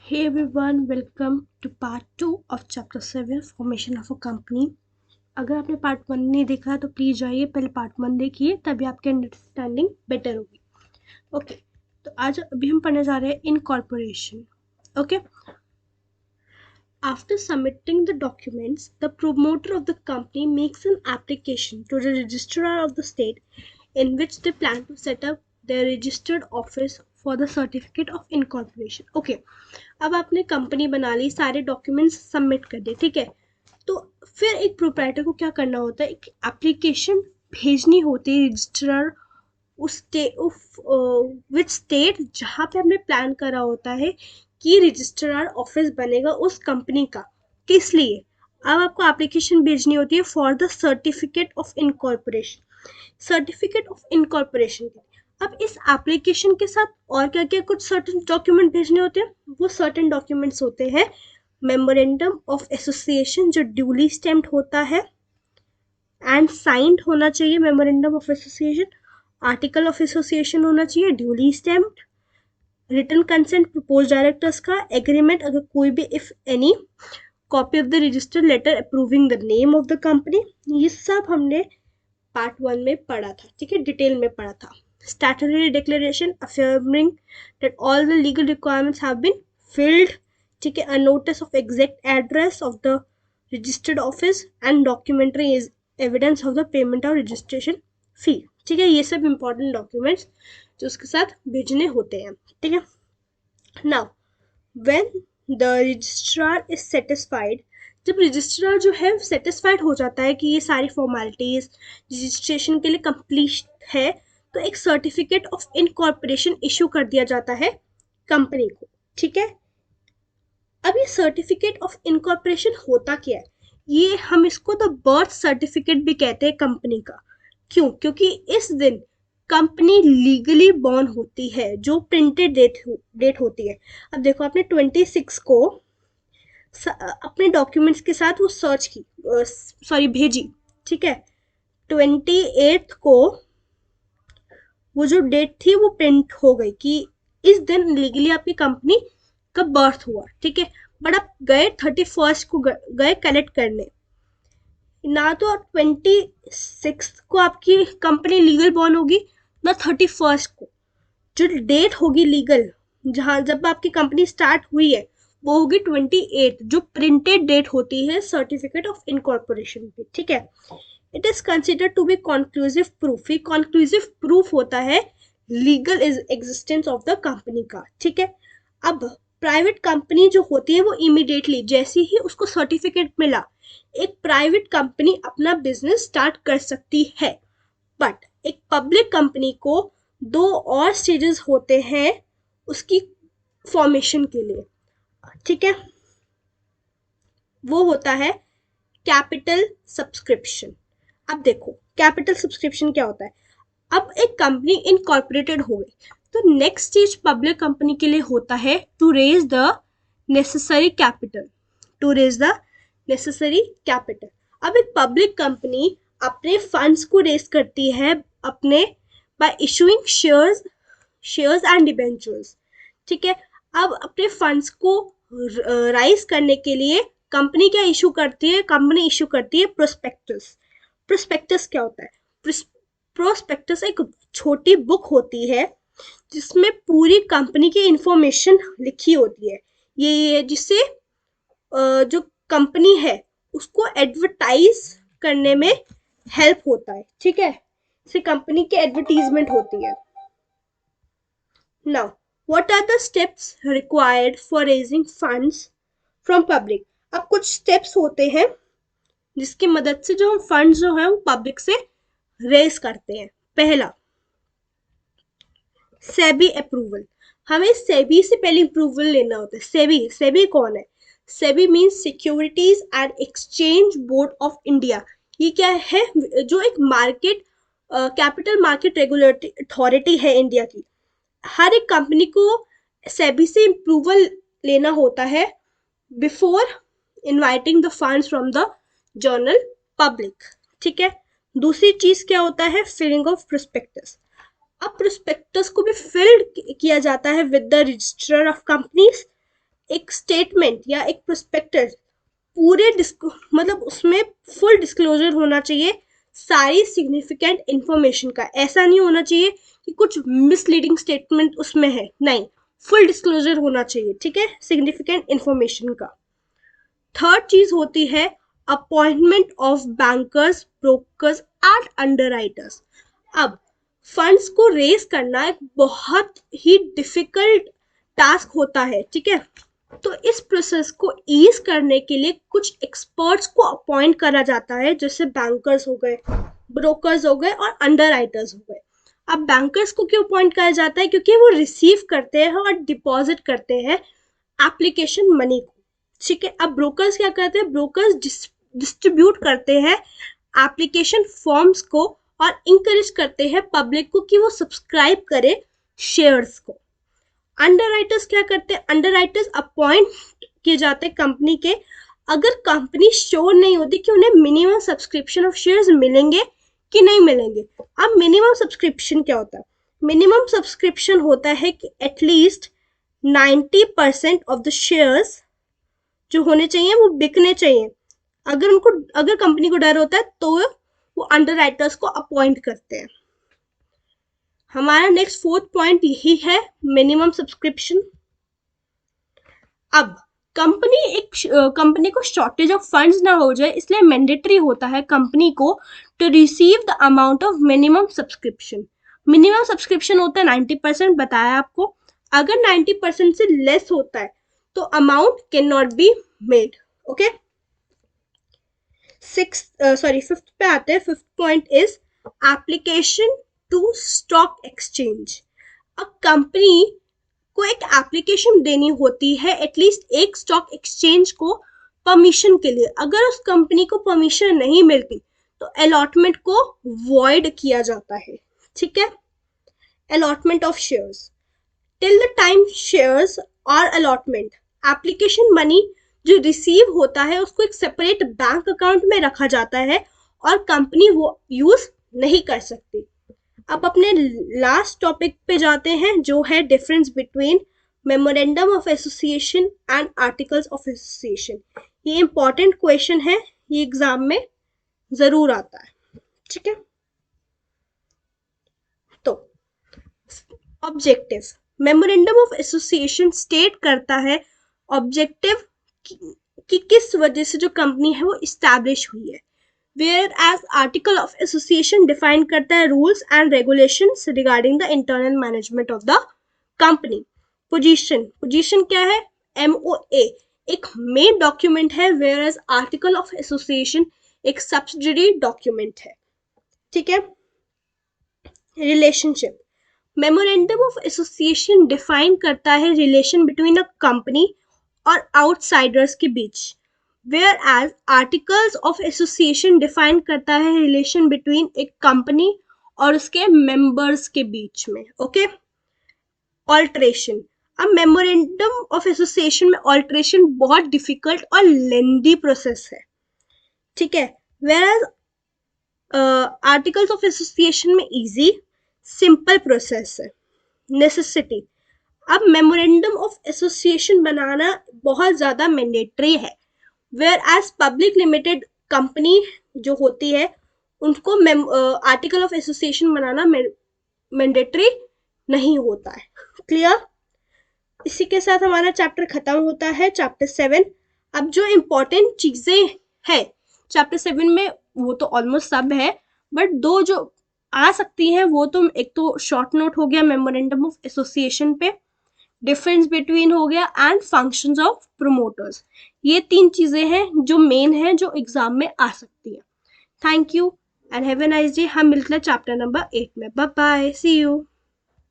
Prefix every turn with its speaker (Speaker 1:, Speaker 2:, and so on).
Speaker 1: Hey everyone, welcome to part 2 of chapter 7 formation of a company. अगर आपने part 1 नहीं देखा तो प्लीज जाइए पहले पार्ट 1 देखिए, तभी आपकी अंडरस्टैंडिंग बेटर होगी. ओके, तो आज अभी हम पढ़ने जा रहे हैं incorporation. Okay, after submitting the documents, the promoter of the company makes an application to the registrar of the state in which they plan to set up their registered office for the certificate of incorporation. Okay, अब आपने company बना ली, सारे documents submit कर दिए, ठीक है. तो फिर एक प्रोप्राइटर को क्या करना होता है, एक एप्लीकेशन भेजनी होती है रजिस्ट्रार उस विच स्टेट जहाँ पे हमने प्लान करा होता है कि रजिस्ट्रार ऑफिस बनेगा उस कंपनी का. किस लिए? अब आपको एप्लीकेशन भेजनी होती है for the certificate of incorporation. Certificate of incorporation. अब इस एप्लीकेशन के साथ और क्या क्या कुछ सर्टेन डॉक्यूमेंट भेजने होते हैं. वो सर्टेन डॉक्यूमेंट्स होते हैं मेमोरेंडम ऑफ एसोसिएशन जो ड्यूली स्टैम्प्ड होता है एंड साइंड होना चाहिए. Memorandum of association, article of association होना चाहिए duly stamped, written consent propose directors का, एग्रीमेंट अगर कोई भी if any, copy of the registered letter approving the name of the company. ये सब हमने पार्ट 1 में पढ़ा था, ठीक है, डिटेल में पढ़ा था. Statutory declaration affirming that all the legal requirements have been filled, ठीक है. A notice of exact address of the registered office and documentary is evidence of the payment of registration fee, ठीक है. ये सब important documents जो उसके साथ भेजने होते हैं, ठीक है. Now when the registrar is satisfied, जब रजिस्ट्रार जो है सेटिस्फाइड हो जाता है कि ये सारी फॉर्मेलिटीज रजिस्ट्रेशन के लिए कंप्लीट है, तो एक सर्टिफिकेट ऑफ इनकॉर्पोरेशन इशू कर दिया जाता है कंपनी को, ठीक है. अब ये सर्टिफिकेट ऑफ इनकॉर्पोरेशन होता क्या है? ये हम इसको द बर्थ सर्टिफिकेट भी कहते हैं कंपनी का. क्यों? क्योंकि इस दिन कंपनी लीगली बॉर्न होती है, जो प्रिंटेड डेट होती है. अब देखो, आपने 26 को अपने डॉक्यूमेंट्स के साथ वो सर्च की, भेजी, ठीक है. 28 को वो जो डेट थी वो प्रिंट हो गई कि इस दिन लीगली आपकी कंपनी का बर्थ हुआ, ठीक है. बट आप गए 31 को गए कलेक्ट करने, ना तो 26 को आपकी कंपनी लीगल बॉर्न होगी, ना 31 को. जो डेट होगी लीगल, जहाँ जब आपकी कंपनी स्टार्ट हुई है, वो होगी 28 जो प्रिंटेड डेट होती है सर्टिफिकेट ऑफ इनकॉर्पोरेशन की, ठीक है. It is considered to be conclusive proof. ये कॉन्क्लूसिव प्रूफ होता है legal existence of the company का, ठीक है. अब प्राइवेट कंपनी जो होती है वो इमीडिएटली जैसे ही उसको सर्टिफिकेट मिला, एक प्राइवेट कंपनी अपना बिजनेस स्टार्ट कर सकती है. बट एक पब्लिक कंपनी को 2 और स्टेजेस होते हैं उसकी फॉर्मेशन के लिए, ठीक है. वो होता है कैपिटल सब्सक्रिप्शन. अब देखो कैपिटल सब्सक्रिप्शन क्या होता है. अब एक कंपनी इनकॉर्पोरेटेड हो गई, तो नेक्स्ट स्टेज पब्लिक कंपनी के लिए होता है to raise the necessary capital. To raise the necessary capital. अब एक पब्लिक कंपनी अपने फंड्स को रेज करती है अपने by issuing shares and debentures, ठीक है. अब अपने फंड्स को राइज करने के लिए कंपनी क्या इशू करती है? कंपनी इशू करती है प्रोस्पेक्टस. प्रोस्पेक्टस क्या होता है? प्रोस्पेक्टस एक छोटी बुक होती है जिसमें पूरी कंपनी की इंफॉर्मेशन लिखी होती है. ये जिससे जो कंपनी है उसको एडवर्टाइज करने में हेल्प होता है, ठीक है. इससे कंपनी की एडवर्टीजमेंट होती है. Now what are the steps required for raising funds from public. अब कुछ स्टेप्स होते हैं जिसकी मदद से जो हम फंड्स जो है वो पब्लिक से रेज करते हैं. पहला, सेबी अप्रूवल. हमें सेबी से पहले अप्रूवल लेना होता है. सेबी कौन है? SEBI means securities and exchange board of India. ये क्या है? जो एक market capital market regulatory authority है इंडिया की. हर एक कंपनी को सेबी से अप्रूवल लेना होता है before inviting the funds from the general public, ठीक है. दूसरी चीज क्या होता है? Filing of prospectus. अब प्रोस्पेक्टस को भी फिल्ड किया जाता है with the registrar of companies एक स्टेटमेंट या एक प्रोस्पेक्टस पूरे मतलब उसमें फुल डिस्क्लोजर होना चाहिए सारी सिग्निफिकेंट इंफॉर्मेशन का। ऐसा नहीं होना चाहिए कि कुछ मिसलीडिंग स्टेटमेंट उसमें है, नहीं, फुल डिस्क्लोजर होना चाहिए, ठीक है, सिग्निफिकेंट इंफॉर्मेशन का। थर्ड चीज होती है appointment of bankers, brokers and underwriters. अब फंड्स को रेज करना एक बहुत ही डिफिकल्ट टास्क होता है, ठीक है, तो इस प्रोसेस को ईज करने के लिए कुछ एक्सपर्ट्स को अपॉइंट करा जाता है, जैसे बैंकर्स हो गए, ब्रोकर्स हो गए और अंडरराइटर्स हो गए। अब बैंकर्स को क्यों अपॉइंट करा जाता है? क्योंकि वो रिसीव करते हैं और डिपॉजिट करते हैं एप्लीकेशन मनी को, ठीक है। अब ब्रोकर्स क्या करते हैं? ब्रोकर्स डिस्ट्रीब्यूट करते हैं एप्लीकेशन फॉर्म्स को और इंकरेज करते हैं पब्लिक को कि वो सब्सक्राइब करे शेयर्स को। अंडरराइटर्स क्या करते हैं? अंडरराइटर्स अपॉइंट किए जाते हैं कंपनी के, अगर कंपनी श्योर नहीं होती कि उन्हें मिनिमम सब्सक्रिप्शन ऑफ शेयर्स मिलेंगे कि नहीं मिलेंगे। अब मिनिमम सब्सक्रिप्शन क्या होता है? मिनिमम सब्सक्रिप्शन होता है कि एटलीस्ट 90% ऑफ द शेयर्स जो होने चाहिए वो बिकने चाहिए। अगर कंपनी को डर होता है तो वो अंडरराइटर्स को अपॉइंट करते हैं। हमारा नेक्स्ट फोर्थ पॉइंट यही है, मिनिमम सब्सक्रिप्शन। अब कंपनी को शॉर्टेज ऑफ फंड्स ना हो जाए, इसलिए मैंडेटरी होता है कंपनी को to receive the amount of minimum subscription. Minimum subscription होता है 90%, बताया आपको। अगर 90% से लेस होता है तो amount can not be made, okay. Fifth पे आते हैं। Fifth point is application to stock exchange. अब कंपनी को एक एप्लीकेशन देनी होती है एटलीस्ट एक स्टॉक एक्सचेंज को परमिशन के लिए। अगर उस कंपनी को परमिशन नहीं मिलती तो अलॉटमेंट को वॉइड किया जाता है, ठीक है। Allotment of shares till the time shares और अलॉटमेंट, एप्लीकेशन मनी जो रिसीव होता है उसको एक सेपरेट बैंक अकाउंट में रखा जाता है और कंपनी वो यूज नहीं कर सकती। अब अपने लास्ट टॉपिक पे जाते हैं, जो है difference between memorandum of association and articles of association. ये इंपॉर्टेंट क्वेश्चन है, ये एग्जाम में जरूर आता है, ठीक है। तो objective, memorandum of association state करता है ऑब्जेक्टिव कि किस वजह से जो कंपनी है वो इस्टेब्लिश हुई है। Whereas article of association define करता है rules and regulations regarding the internal management of the company. Position क्या है? MOA एक मेन डॉक्यूमेंट है, whereas आर्टिकल ऑफ एसोसिएशन एक सब्सिडियरी डॉक्यूमेंट है, ठीक है। Relationship, memorandum of association define करता है रिलेशन बिटवीन अ कंपनी और आउटसाइडर्स के बीच, whereas articles of association define करता है रिलेशन बिटवीन एक कंपनी और उसके मेंबर्स के बीच में, ओके। ऑल्ट्रेशन, अब मेमोरेंडम ऑफ एसोसिएशन में ऑल्ट्रेशन बहुत डिफिकल्ट और लेंदी प्रोसेस है, ठीक है, whereas articles of association में इजी सिंपल प्रोसेस है। नेसेसिटी, अब मेमोरेंडम ऑफ एसोसिएशन बनाना बहुत ज्यादा मैंडेटरी है, whereas public limited company जो होती है उनको आर्टिकल ऑफ एसोसिएशन बनाना मैंडेटरी नहीं होता है। क्लियर? इसी के साथ हमारा चैप्टर खत्म होता है, चैप्टर 7। अब जो इम्पोर्टेंट चीजें हैं चैप्टर 7 में वो तो ऑलमोस्ट सब है, बट दो जो आ सकती हैं वो तो एक तो शॉर्ट नोट हो गया मेमोरेंडम ऑफ एसोसिएशन पे, डिफरेंस बिटवीन हो गया एंड फंक्शंस ऑफ प्रोमोटर्स। ये 3 चीजें हैं जो मेन है जो एग्जाम में आ सकती है। Thank you and have a nice day. हम मिलते हैं चैप्टर नंबर 8 में। Bye bye, see you.